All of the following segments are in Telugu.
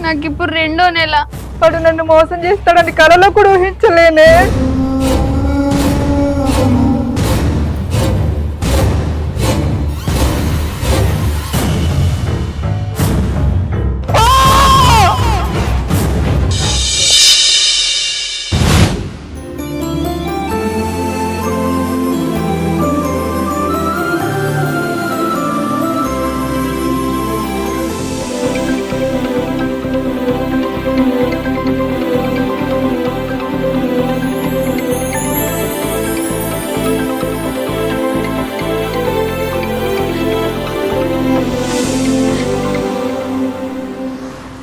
నాకు ఇప్పుడు 2వ నెల. వాడు నన్ను మోసం చేస్తాడని కలలో కూడా ఊహించలేనే.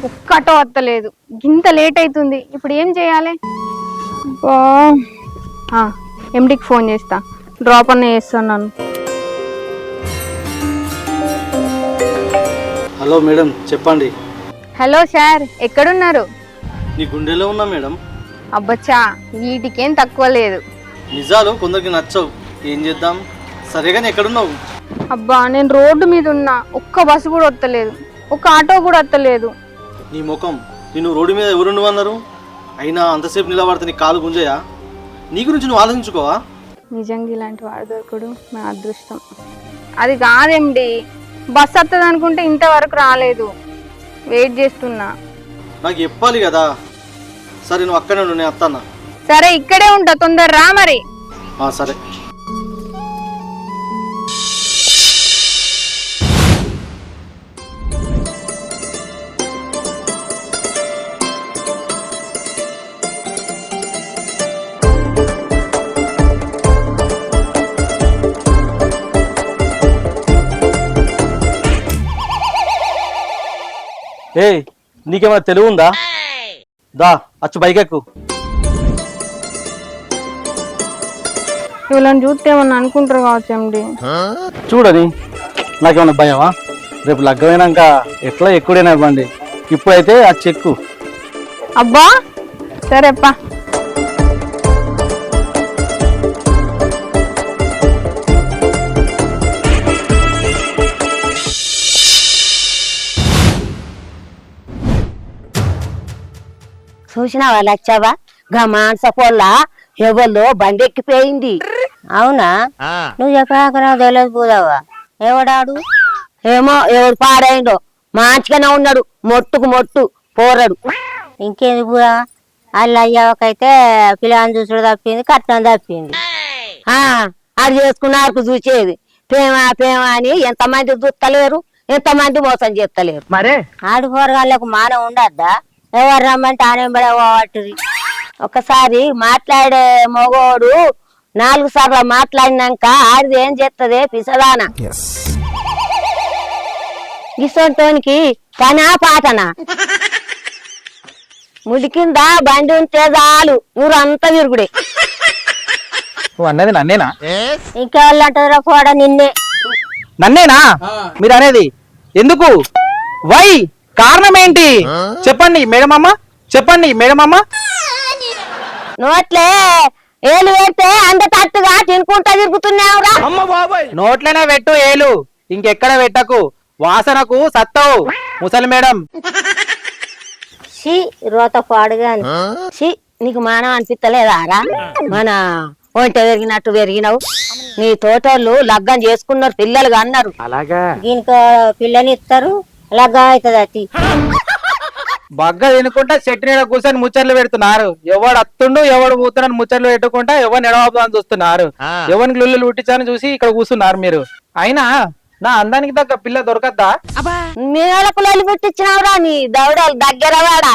ఒక్కటో వస్తలేదు, ఇంత లేట్ అవుతుంది. ఇప్పుడు ఏం చేయాలి? ఎండికి ఫోన్ చేస్తా, డ్రాప్ అన్న చేస్తున్నాను. హలో మేడం, చెప్పండి. హలో సార్, ఎక్కడున్నారు? నీ గుండెలో ఉన్నా మేడం. అబ్బచ్చా, వీటికేం తక్కువ లేదు. నిజాలు కొందరికి నచ్చవు, ఏం చేద్దాం. సరే కానీ ఎక్కడున్నావు? అబ్బా, నేను రోడ్డు మీద ఉన్నా. ఒక్క బస్సు కూడా వస్తలేదు, ఒక్క ఆటో కూడా వస్తలేదు. నీ ముఖం, నేను రోడ్డు మీద ఎవరుండు అన్నారు? అయినా అంతసేపు నిలబడితే నీ కాలు గుంజయా? నీ గురించి నువ్వు ఆలోచించుకోవా? నిజంగా ఇలాంటి వాడు దొరకడు నా అదృష్టం. అది కాదేంటి, బస్సు వస్తుంది అనుకుంటే ఇంతవరకు రాలేదు. వెయిట్ చేస్తున్నా. నాకు చెప్పాలి కదా. సరే నువ్వు అక్కడే ఉండు, నేను వస్తాను. సరే, ఇక్కడే ఉంటా, తొందర రా మరి. సరే. ఏయ్, నీకేమైనా తెలివి ఉందా? దా అచ్చు బైక్ ఎక్కు. వీళ్ళని చూస్తే ఏమన్నా అనుకుంటారు కావచ్చు ఎండి. చూడని నాకేమన్నా భయమా? రేపు లగ్గమైనాక ఎట్లా ఎక్కువైనా ఇవ్వండి. ఇప్పుడైతే ఆ చెక్కు. అబ్బా సరేప్పా. చూసినావా లచ్చవా, గా మానస పొల్ల ఎవరిలో బండి ఎక్కిపోయింది. అవునా? నువ్వు చెప్పాక నాకు తెలియదు పోదావా. ఎవడాడు? ఏమో ఎవడు పాడైండో, మంచిగానే ఉన్నాడు, మొట్టుకు మొట్టు పోరడు. ఇంకేంది పూరా, వాళ్ళు అయ్యాకైతే పిల్లని చూసుడు తప్పింది, కట్నం తప్పింది. అది చేసుకున్నారకు చూసేది ప్రేమ ప్రేమ అని ఎంతమంది చూస్తలేరు, ఎంతమంది మోసం చేస్తలేరు. మరే ఆడుకోరగాళ్ళకు మానం ఉండద్దా? ఎవరు రమ్మంటే ఆనంబడే పోవట్టుది. ఒకసారి మాట్లాడే మగోడు 4 సార్లు మాట్లాడినాక ఆడిది ఏం చేస్తుంది పిసదానా? గిసోనికి పనా పాటనా? ముడి కింద బండి ఉంటే చాలు, ఊరంతా విరుగుడే. నువ్వు అన్నది నన్నేనా? ఇంకెవరు అంటారా కూడా నిన్నే. నన్నేనా మీరు అనేది? ఎందుకు? వై? కారణం ఏంటి చెప్పండి మేడమమ్మ, చెప్పండి మేడమమ్మ. నోట్లే ఏలు పెడితే అంత తట్టుగా తినుకుంటా తిరుగుతున్నావురా. నోట్లోనే పెట్టు ఏలు, ఇంకెక్కడ పెట్టకు, వాసనకు సత్తవు ముసలి మేడం. షీ రోత పాడుగాని. షీ నీకు మానం అనిపిస్తలేదారా? మన ఒంట పెరిగినట్టు పెరిగినావు. నీ తోటోళ్ళు లగ్గం చేసుకున్నారు, పిల్లలుగా అన్నారు. అలాగా? దీనికి పిల్లని ఇస్తారు, లగ్గం అవుతుంది. అతి బగ్గ తినుకుంటా చెట్టు నీడ కూర్చొని ముచ్చట్లు పెడుతున్నారు. ఎవడు అత్తుండు ఎవడు పోతున్నాడు ముచ్చట్లు పెట్టుకుంటా ఎవరిని ఎడవని చూస్తున్నారు. ఎవరికి లుల్లు పుట్టించాలని చూసి ఇక్కడ కూర్చున్నారు మీరు. అయినా నా అందానికి తగ్గ పిల్ల దొరకద్దా? మేలకు లొల్లి పెట్టించినావురా నీ దౌడలు దగ్గర వాడా.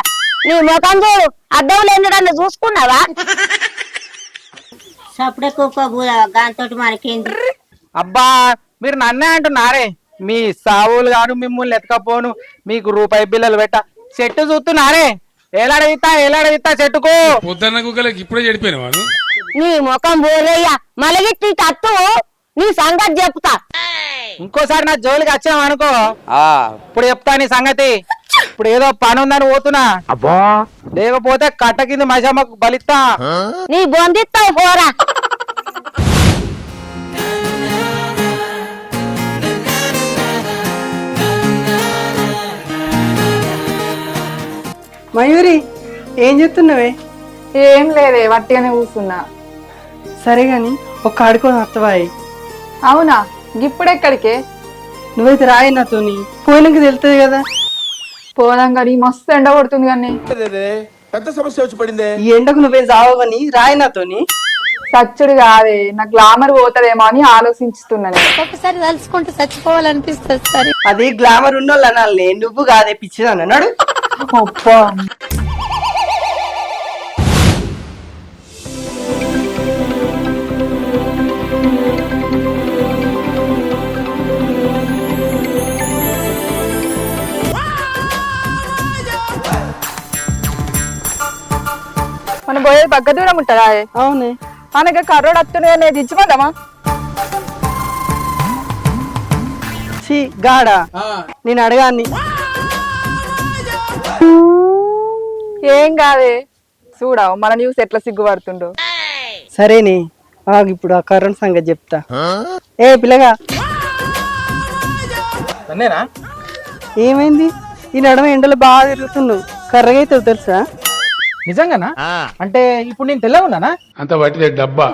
నీ ముఖం చూడు, అడ్డంలో ఎందుకన్నా చూసుకున్నావా? సప్పుడే దాంతో మనకేంది? అబ్బా మీరు నన్నే అంటున్నారే. మీ సావులు గాను మిమ్మల్ని ఎత్తకపోను, మీకు రూపాయి బిల్లలు పెట్ట చెట్టు చూస్తున్నారే. ఏలాడవిత్తా చెట్టుకు ఇప్పుడే చెడిపోయిన వాడు. నీ ముఖం పోలేయ్యా, మలగిట్టి తత్తు నీ సంగతి చెప్తా. ఇంకోసారి నా జోలికి వచ్చావు అనుకో, ఇప్పుడు చెప్తా నీ సంగతి. ఇప్పుడు ఏదో పని ఉందని పోతున్నా, అబ్బా లేకపోతే కట్ట కింద మజమ్మకు బలిస్తా. నీ బొందిస్తావు పోరా. మయూరి ఏం చెప్తున్నావే? ఏం లేదే, వట్టిగానే కూర్చున్నా. సరే గాని ఒక్క ఆడుకొని వస్తావాయి. అవునా, ఇప్పుడెక్కడికే? నువ్వైతే రాయి నాతోని, పోయినాక తెలుస్తుంది కదా. పోదాం కానీ మస్తు ఎండ పడుతుంది కానీ. పెద్ద సమస్య వచ్చి పడిందే. ఈ ఎండకు నువ్వేం చావని రాయి నాతోని. సచ్చుడు కాదే, నా గ్లామర్ పోతుందేమో అని ఆలోచిస్తున్నాను. ఒకసారి తలుచుకుంటూ చచ్చిపోవాలనిపిస్తుంది సరే. అది గ్లామర్ ఉన్నోళ్ళు అనాలి, నువ్వు కాదే పిచ్చిదాన్ని అన్నాడు. అబ్బా, మనం పోయేది పక్క దూరం ఉంటుందా? అవునే, మనకి కర్రోడు వస్తుంది నేను ఇచ్చిపోదామా? ఛీ గాడా, నేను అడగాన్ని. ఏం కాదే, చూడవు మన న్యూస్ ఎట్లా సిగ్గుపడుతుండో. సరేనే, ఇప్పుడు ఆ కరోనా సంగతి చెప్తా. ఏ పిల్లగా, అన్నేనా? ఏమైంది? ఈ నడమ ఎండలు బాగా తిరుగుతున్నావు, కర్రగైతావు తెలుసా? నిజంగానా? అంటే ఇప్పుడు నేను తెల్లగా ఉన్నానా? అంత పట్టిదే డబ్బా.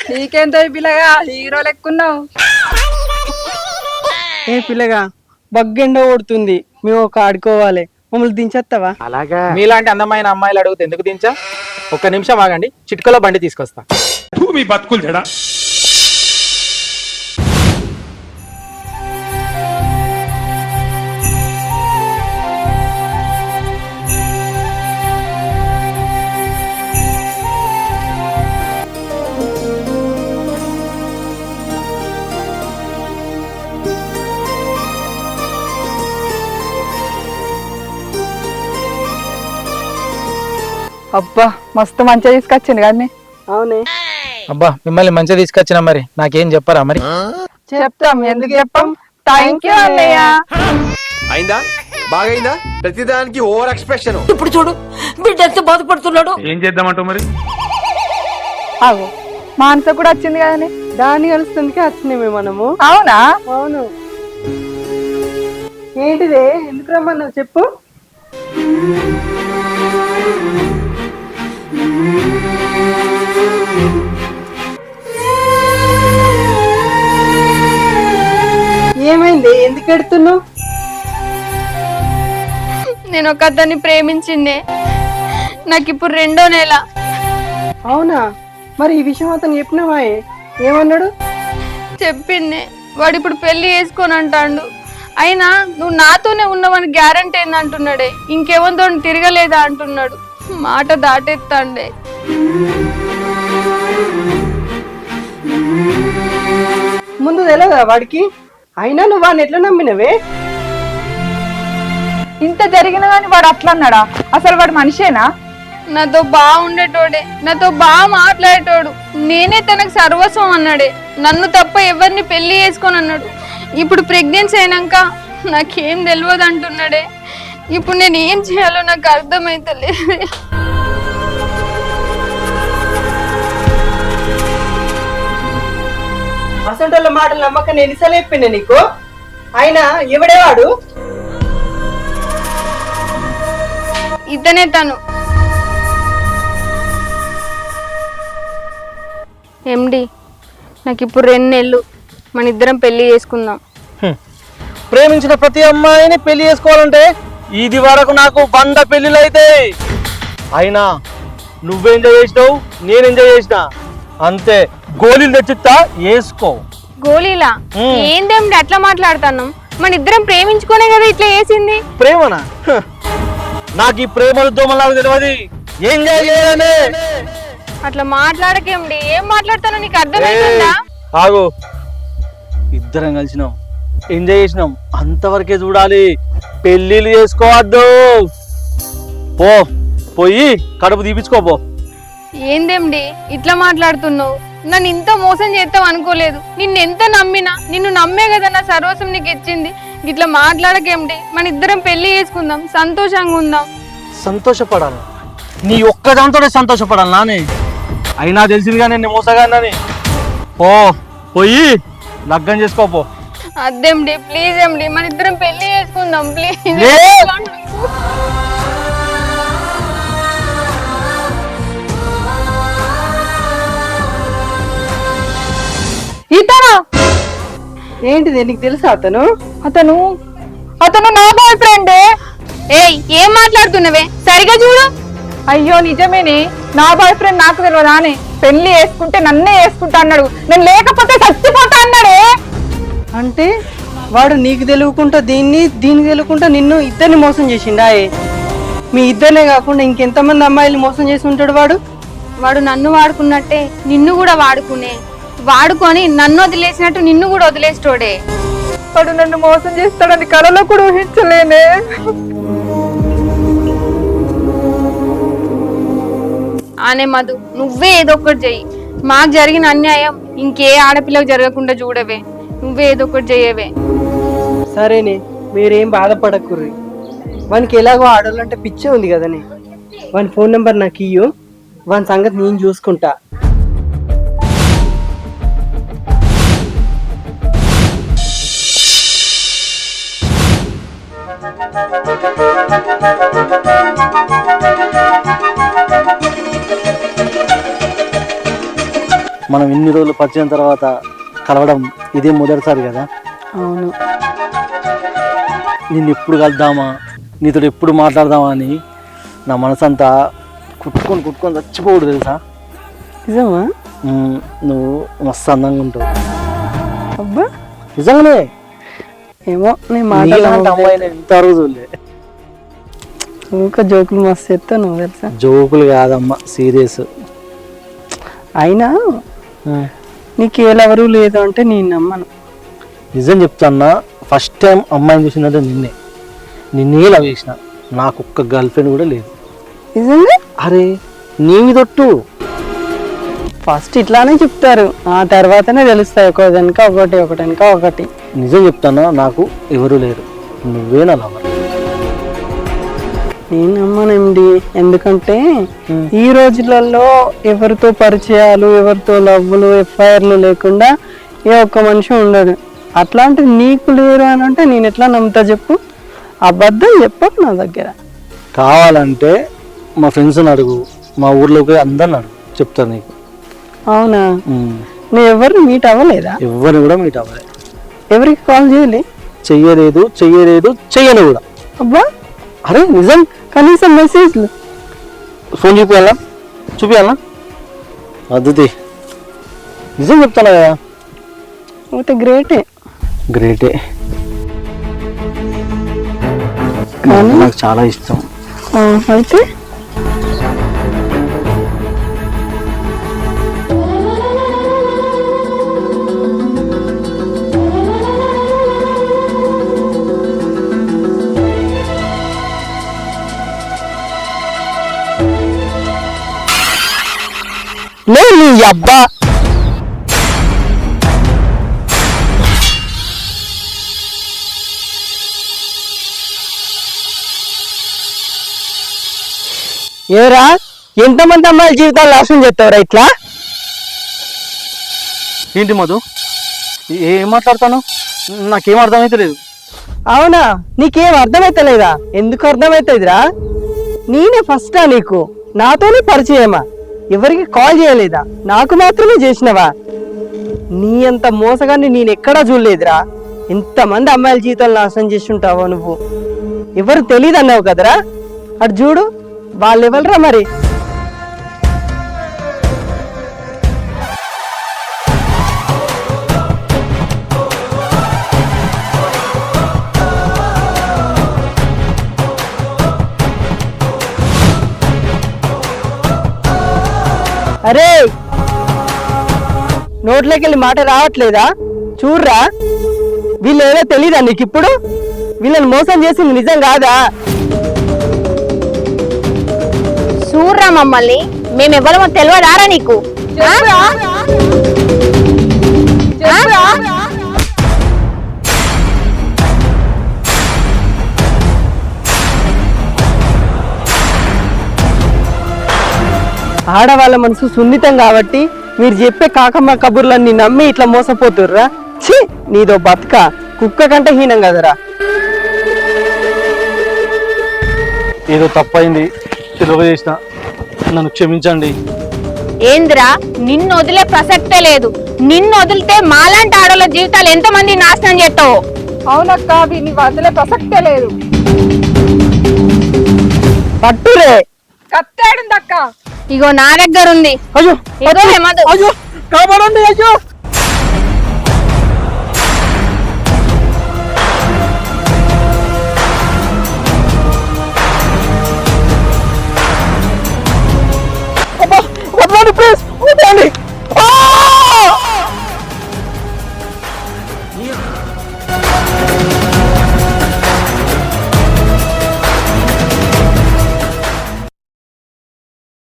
నీకేంతో పిల్లగా, హీరో లెక్కున్నావు. ఏ పిల్లగా, బగ్గెండ కొడుతుంది, మేము ఒక ఆడుకోవాలి, మమ్మల్ని దించేస్తావా? మీలాంటి అందమైన అమ్మాయిలు అడిగితే ఎందుకు దించా? ఒక్క నిమిషం ఆగండి, చిట్కలో బండి తీసుకొస్తా. మీ బతుకులు చెడా. అబ్బా, మస్తు మంచిగా తీసుకొచ్చింది కానీ. అవునే, అబ్బా, మిమ్మల్ని మంచిగా తీసుకొచ్చినా, మరి నాకేం చెప్పరా? మరి చెప్తాం, ఎందుకు చెప్పాం. థ్యాంక్ యూ అన్నయ్య. అయిందా? బాగైందా? ప్రతిదానికి ఓవర్ ఎక్స్ప్రెషన్. ఇప్పుడు చూడు బిడ్డ ఎంత బాధపడుతున్నాడు. ఏం చేద్దామంటావు మరి? ఆగు, మానస కూడా వచ్చింది కదని. దాన్ని కలుస్తుందికే వచ్చినామే మనము. అవునా? అవును. ఏంటిదే, ఎందుకు రమ్మన్నావు చెప్పు. ఏమైంది, ఎందుకు ఎడుతున్నావు? నేను ఒక అతన్ని ప్రేమించిందే, నాకు ఇప్పుడు 2వ నెల. అవునా, మరి ఈ విషయం అతను చెప్పినావా? ఏమన్నాడు? చెప్పిండే, వాడు ఇప్పుడు పెళ్లి చేసుకొని అంటాడు. అయినా నువ్వు నాతోనే ఉన్నావని గ్యారంటీ ఏందంటున్నాడే, ఇంకెవరితో తిరగలేదా అంటున్నాడు. మాట దాటెత్తాండే. ముందు తెలియదా వాడికి? అయినా నువ్వు వాడిని ఎట్లా నమ్మినవే? ఇంత జరిగిన కానీ వాడు అట్లా అన్నాడా? అసలు వాడు మనిషేనా? నాతో బాగుండేటోడే, నాతో బాగా మాట్లాడేటోడు, నేనే తనకు సర్వస్వం అన్నాడే. నన్ను తప్ప ఎవరిని పెళ్లి చేసుకొని అన్నాడు. ఇప్పుడు ప్రెగ్నెన్సీ అయినాక నాకేం తెలియదు అంటున్నాడే. ఇప్పుడు నేను ఏం చేయాలో నాకు అర్థమైతలేదు. అసంటోళ్ళ మాటలు నమ్మక నేను ఎన్నిసార్లు చెప్పిండే నీకు? అయినా ఎవడేవాడు? ఇతనే తను. ఎండి, నాకు ఇప్పుడు 2 నెలలు, మన ఇద్దరం పెళ్లి చేసుకుందాం. ప్రేమించిన ప్రతి అమ్మాయిని పెళ్లి చేసుకోవాలంటే ఇది వరకు నాకు 100 పెళ్లిళ్ళు అయితే. అయినా నువ్వు ఎంజాయ్ చేసినావు, నేను ఎంజాయ్ చేసిన, అంతే. గోళీలు తెచ్చిస్తా, వేసుకో. గోళీలా? ఏందేమిటి అట్లా మాట్లాడుతున్నాం? మన ఇద్దరం ప్రేమించుకునే కదా ఇట్లా వేసింది. ప్రేమనా? నాకు ఈ ప్రేమలు దోమలాగా తెలియదు. ఎంజాయ్ చేయాలనే. అట్లా మాట్లాడకేమిటి? ఏం మాట్లాడుతానో నీకు అర్థమవుతుందా? ఆగు, ఇద్దరం కలిసినాం, ఎంజాయ్ చేసినాం, అంతవరకే చూడాలి. పెళ్లిళ్ళు చేసుకోవద్దు. పోయి కడుపు తీపించుకోపో. ఏందేమిటి ఇట్లా మాట్లాడుతున్నావు? నన్ను ఇంత మోసం చేస్తావు అనుకోలేదు. నిన్నెంత నమ్మినా, నిన్ను నమ్మే కదా నా సర్వస్వం నీకు ఇచ్చింది. ఇట్లా మాట్లాడకేమిటి? మన ఇద్దరం పెళ్లి చేసుకుందాం, సంతోషంగా ఉందాం. సంతోషపడాలి, నీ ఒక్కదాంతోనే సంతోషపడాలి నానే. అయినా తెలిసిందిగా నేను మోసగానని. పోయి లగ్గం చేసుకోపో. అదేమిటి, ప్లీజ్ ఏమిటి, మన ఇద్దరం పెళ్లి చేసుకుందాం ప్లీజ్. ఇతనా? ఏంటిది నీకు తెలుసా అతను? అతను అతను నా బాయ్ ఫ్రెండే. ఏయ్ ఏం మాట్లాడుతున్నావే, సరిగా చూడు. అయ్యో నిజమేనే, నా బాయ్ ఫ్రెండ్ నాకు తెలియదానే. పెళ్లి చేసుకుంటే నన్నే చేసుకుంటా అన్నాడు, నేను లేకపోతే చచ్చిపోతా అన్నాడే. అంటే వాడు నీకు తెలియకుండా దీనికి తెలియకుండా నిన్ను ఇద్దరిని మోసం చేసిండా? మీ ఇద్దరినే కాకుండా ఇంకెంతమంది అమ్మాయిలు మోసం చేసి ఉంటాడు వాడు? వాడు నన్ను వాడుకున్నట్టే నిన్ను కూడా వాడుకొని నన్ను వదిలేసినట్టు నిన్ను కూడా వదిలేస్తోడే. వాడు నన్ను మోసం చేస్తాడని కలలో కూడా ఊహించలేనే. ఆనే మధు, నువ్వే ఏదో ఒకటి చెయ్యి. మాకు జరిగిన అన్యాయం ఇంకే ఆడపిల్లకు జరగకుండా చూడవే. నువ్వే ఏదో ఒకటి చెయ్యవే. సరేనే, మీరేం బాధపడకుర్రి. వానికి ఎలాగో ఆడవాళ్ళంటే పిచ్చే ఉంది కదనే. వాని ఫోన్ నెంబర్ నాకు ఇయ్యు, వాని సంగతి నేను చూసుకుంటా. మనం ఇన్ని రోజులు పరిచయం తర్వాత కలవడం ఇదే మొదటిసారి కదా. అవును, నిన్ను ఎప్పుడు కలుద్దామా, నీతో ఎప్పుడు మాట్లాడదామా అని నా మనసంతా కుట్టుకొని చచ్చిపోడు తెలుసా. నిజమా? నువ్వు మస్తు అందంగా ఉంటావు. అబ్బా నిజంగానే. ఏమో నేను నీలాంటి మాట్లాడాలి. అమ్మాయిని ఇంత రోజులే. ఊక జోకులు మస్తు చెప్తావు నువ్వు తెలుసా. జోకులు కాదమ్మా, సీరియస్. అయినా నీకు ఎవరు లేదు అంటే నేను నమ్మను. నిజం చెప్తాన్నా, ఫస్ట్ టైం అమ్మాయిని చూసిందంటే నిన్నే లవ్ చేసిన. నాకు ఒక్క గర్ల్ ఫ్రెండ్ కూడా లేదు. నిజంగా? అరే నీవి తొట్టు. ఫస్ట్ ఇట్లానే చెప్తారు, ఆ తర్వాతనే తెలుస్తాయి ఒకటి వెనక ఒకటి. నిజం చెప్తానా, నాకు ఎవరు లేరు, నువ్వే నా లవర్. నేను నమ్మనండి, ఎందుకంటే ఈ రోజులలో ఎవరితో పరిచయాలు, ఎవరితో లవ్వులు, ఎఫ్ఐఆర్లు లేకుండా ఏ ఒక్క మనిషి ఉండడు. అట్లాంటిది నీకు లేరు అని అంటే నేను ఎట్లా నమ్ముతా చెప్పు? అబద్ధం చెప్పకు నా దగ్గర. కావాలంటే మా ఫ్రెండ్స్ని అడుగు, మా ఊర్లోకి అందరిని అడుగు, చెప్తాను నీకు. అవునా? నువ్వు ఎవరిని మీట్ అవ్వలేదా? ఎవరిని కూడా మీట్ అవ్వలేదు. ఎవరికి కాల్ చెయ్యలేదు చెయ్యను కూడా. అబ్బా, అరే నిజం. కనీసం మెసేజ్లు? ఫోన్ చూపియాలా అద్దుతి. నిజం చెప్తాను కదా. అయితే గ్రేటే. నాకు చాలా ఇష్టం. అయితే నీ అబ్బా. ఏరా, ఎంతమంది అమ్మాయిల జీవితాలు నాశనం చేస్తావురా ఇట్లా? ఏంటి మధు, ఏం మాట్లాడతాను? నాకేం అర్థమైతే లేదు. అవునా? నీకేం అర్థమైతలేదా? ఎందుకు అర్థమైతుందిరా? నేనే ఫస్టా నీకు? నాతోనే పరిచయమా? ఎవరికి కాల్ చేయలేదా? నాకు మాత్రమే చేసినవా? నీ అంత మోసగాన్ని నేను ఎక్కడా చూడలేదురా. ఎంతమంది అమ్మాయిల జీవితాలు నాశనం చేసి ఉంటావో నువ్వు. ఎవరు తెలియదు అన్నావు కదరా, అటు చూడు, వాళ్ళు ఎవరురా మరి? అరే, నోట్లోకి వెళ్ళి మాట రావట్లేదా? చూడ్రా, వీళ్ళు ఏదో తెలీదా నీకు ఇప్పుడు? వీళ్ళని మోసం చేసింది నిజం కాదా? చూర్రా మమ్మల్ని, మేమెవ్వరమో తెలియదారా నీకు? ఆడవాళ్ళ మనసు సున్నితం కాబట్టి మీరు చెప్పే కాకమ్మ కబుర్లన్నీ నమ్మి ఇట్లా మోసపోతుర్రా. ఛీ, నీదో బతుక కుక్క కంటే హీనం కదరా. ఏదో తప్పైంది, తెలియజేసిన, నన్ను క్షమించండి. ఏంద్రా, నిన్ను వదిలే ప్రసక్తే లేదు. నిన్ను వదిలితే మాలాంటి ఆడోళ్ళ జీవితాలు ఎంతమంది నాశనం చేస్తావు. అవునక్క వీని వదిలే ప్రసక్తే లేదు. పట్టురే కత్తాడుందక్క. ఇగో నా దగ్గర ఉంది. అయ్యో ఏదో హేమదు. అయ్యో కాపాడండి అయ్యో